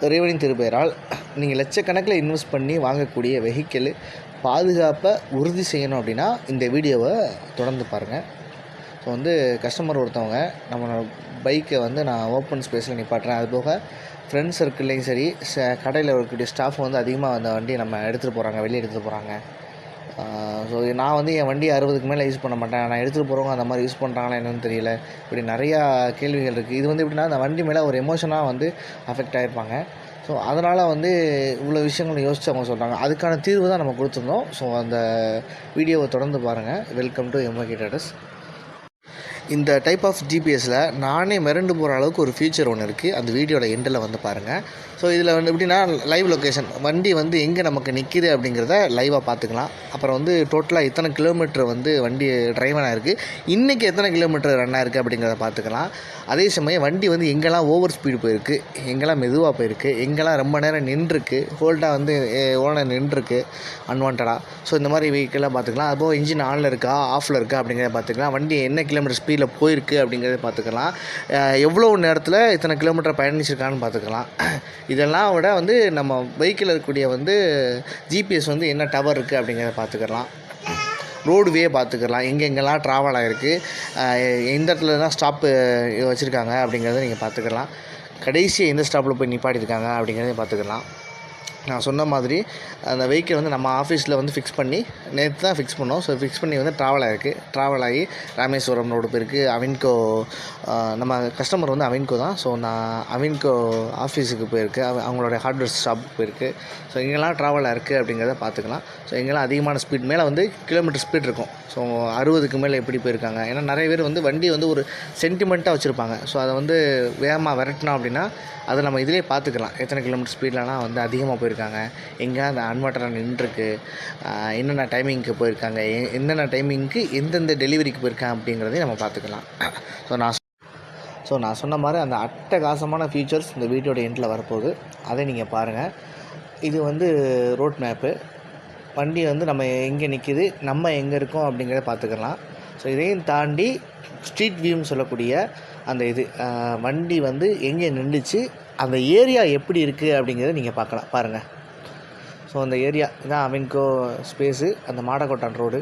இறைவனின் திருப்பெயரால் நீங்கள் லட்சக்கணக்கில் இன்வெஸ்ட் பண்ணி வாங்கக்கூடிய வெஹிக்கிள் பாதுகாப்பை உறுதி செய்யணும் அப்படின்னா இந்த வீடியோவை தொடர்ந்து பாருங்கள். ஸோ வந்து கஸ்டமர் ஒருத்தவங்க நம்ம பைக்கை வந்து நான் ஓப்பன் ஸ்பேஸில் நிப்பாட்டுறேன். அதுபோக ஃப்ரெண்ட்ஸ் சர்க்கிள்லேயும் சரி கடையில் இருக்கக்கூடிய ஸ்டாஃப் வந்து அதிகமாக அந்த வண்டியை நம்ம எடுத்துகிட்டு போகிறாங்க, வெளியே எடுத்துகிட்டு போகிறாங்க. ஸோ நான் வந்து என் வண்டி 60க்கு மேலே யூஸ் பண்ண மாட்டேன், நான் எடுத்துகிட்டு போகிறவங்க அந்த மாதிரி யூஸ் பண்ணுறாங்களா என்னன்னு தெரியல, இப்படி நிறையா கேள்விகள் இருக்குது. இது வந்து எப்படின்னா அந்த வண்டி மேலே ஒரு எமோஷனாக வந்து அஃபெக்ட் ஆகிருப்பாங்க. ஸோ அதனால் வந்து இவ்வளோ விஷயங்களை யோசித்து அவங்க சொல்கிறாங்க. அதுக்கான தீர்வு தான் நம்ம கொடுத்துருந்தோம். ஸோ அந்த வீடியோவை தொடர்ந்து பாருங்கள். Welcome to MOK traders. இந்த டைப் ஆஃப் ஜிபிஎஸில் நானே மிரண்டு போகிற அளவுக்கு ஒரு ஃபீச்சர் ஒன்று இருக்குது. அந்த வீடியோட எண்டில் வந்து பாருங்கள். ஸோ இதில் வந்து எப்படின்னா லைவ் லொக்கேஷன், வண்டி வந்து எங்கே நமக்கு நிற்கிது அப்படிங்கிறத லைவாக பார்த்துக்கலாம். அப்புறம் வந்து டோட்டலாக எத்தனை கிலோமீட்டர் வந்து வண்டி ட்ரைவ் ஆகிருக்கு, இன்றைக்கி எத்தனை கிலோமீட்டர் ரன் ஆகிருக்கு அப்படிங்கிறத பார்த்துக்கலாம். அதே சமயம் வண்டி வந்து எங்கெல்லாம் ஓவர் ஸ்பீடு போயிருக்கு, எங்கெல்லாம் மெதுவாக போயிருக்கு, எங்கெல்லாம் ரொம்ப நேரம் நின்றுருக்கு, ஹோல்டாக வந்து ஓனர் நின்றுருக்கு அன்வான்டாக. ஸோ இந்த மாதிரி வெஹிக்கிளாக பார்த்துக்கலாம். அதுபோக இன்ஜின் ஆனில் இருக்கா ஆஃபில் இருக்கா அப்படிங்கிறத பார்த்துக்கலாம். வண்டி என்ன கிலோமீட்டர் ஸ்பீடில் போயிருக்கு அப்படிங்கிறத பார்த்துக்கலாம். எவ்வளோ நேரத்தில் இத்தனை கிலோமீட்டர் பயணிச்சிருக்கான்னு பார்த்துக்கலாம். இதெல்லாம் விட வந்து நம்ம பைக்கில் இருக்கக்கூடிய வந்து ஜிபிஎஸ் வந்து என்ன டவர் இருக்குது அப்படிங்கிறத பார்த்துக்கலாம். ரோடுவே பார்த்துக்கலாம், எங்கெங்கெல்லாம் ட்ராவல் ஆகிருக்கு, எந்த இடத்துல தான் ஸ்டாப்பு வச்சுருக்காங்க அப்படிங்கிறத நீங்கள் பார்த்துக்கலாம். கடைசியாக எந்த ஸ்டாப்பில் போய் நிப்பாட்டியிருக்காங்க அப்படிங்கிறதையும் பார்த்துக்கலாம். நான் சொன்ன மாதிரி அந்த வெஹிக்கிள் வந்து நம்ம ஆஃபீஸில் வந்து ஃபிக்ஸ் பண்ணி நேற்று தான் ஃபிக்ஸ் பண்ணோம். ஸோ ஃபிக்ஸ் பண்ணி வந்து ட்ராவல் ஆகி ராமேஸ்வரம் ரோடு போயிருக்கு. அவின்கோ நம்ம கஸ்டமர் வந்து அவின்கோ தான். ஸோ நான் அவின்கோ ஆஃபீஸுக்கு போயிருக்கு, அவங்களோட ஹார்ட்வேர் ஷாப்புக்கு போயிருக்கு. ஸோ எங்கெல்லாம் ட்ராவல் ஆகிருக்கு அப்படிங்கிறத பார்த்துக்கலாம். ஸோ எங்கெல்லாம் அதிகமான ஸ்பீட் மேலே வந்து கிலோமீட்டர் ஸ்பீட் இருக்கும். ஸோ 60க்கு மேலே எப்படி போயிருக்காங்க, ஏன்னா நிறைய பேர் வந்து வண்டி வந்து ஒரு சென்டிமெண்ட்டாக வச்சுருப்பாங்க. ஸோ அதை வந்து வேகமாக விரட்டினோம் அப்படின்னா அதை நம்ம இதிலே பார்த்துக்கலாம். எத்தனை கிலோமீட்டர் ஸ்பீட்லலாம் வந்து அதிகமாக போயிருக்காங்க, எங்கே அந்த அன்வான்டாக நின்றுருக்கு, என்னென்ன டைமிங்க்கு போயிருக்காங்க, என்னென்ன டைமிங்க்கு எந்தெந்த டெலிவரிக்கு போயிருக்காங்க அப்படிங்கிறதையும் நம்ம பார்த்துக்கலாம். நான் சொன்ன மாதிரி அந்த அட்டகாசமான ஃபீச்சர்ஸ் இந்த வீடியோட எண்டில் வரப்போகுது. அதை நீங்கள் பாருங்கள். இது வந்து ரோட் மேப்பு, வண்டி வந்து நம்ம எங்கே நிற்கிது, நம்ம எங்கே இருக்கோம் அப்படிங்கிறத பார்த்துக்கலாம். ஸோ இதையும் தாண்டி ஸ்ட்ரீட் வியூன்னு சொல்லக்கூடிய அந்த இது வண்டி வந்து எங்கே நின்றுச்சு, அந்த ஏரியா எப்படி இருக்குது அப்படிங்கிறத நீங்கள் பாருங்கள். ஸோ அந்த ஏரியா இதான் அவின்கோ ஸ்பேஸு, அந்த மாடக்கோட்டான் ரோடு.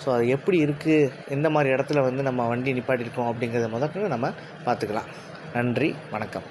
ஸோ அது எப்படி இருக்குது, எந்த மாதிரி இடத்துல வந்து நம்ம வண்டி நிப்பாட்டியிருக்கோம் அப்படிங்கிறத முதல்ல நம்ம பார்த்துக்கலாம். நன்றி, வணக்கம்.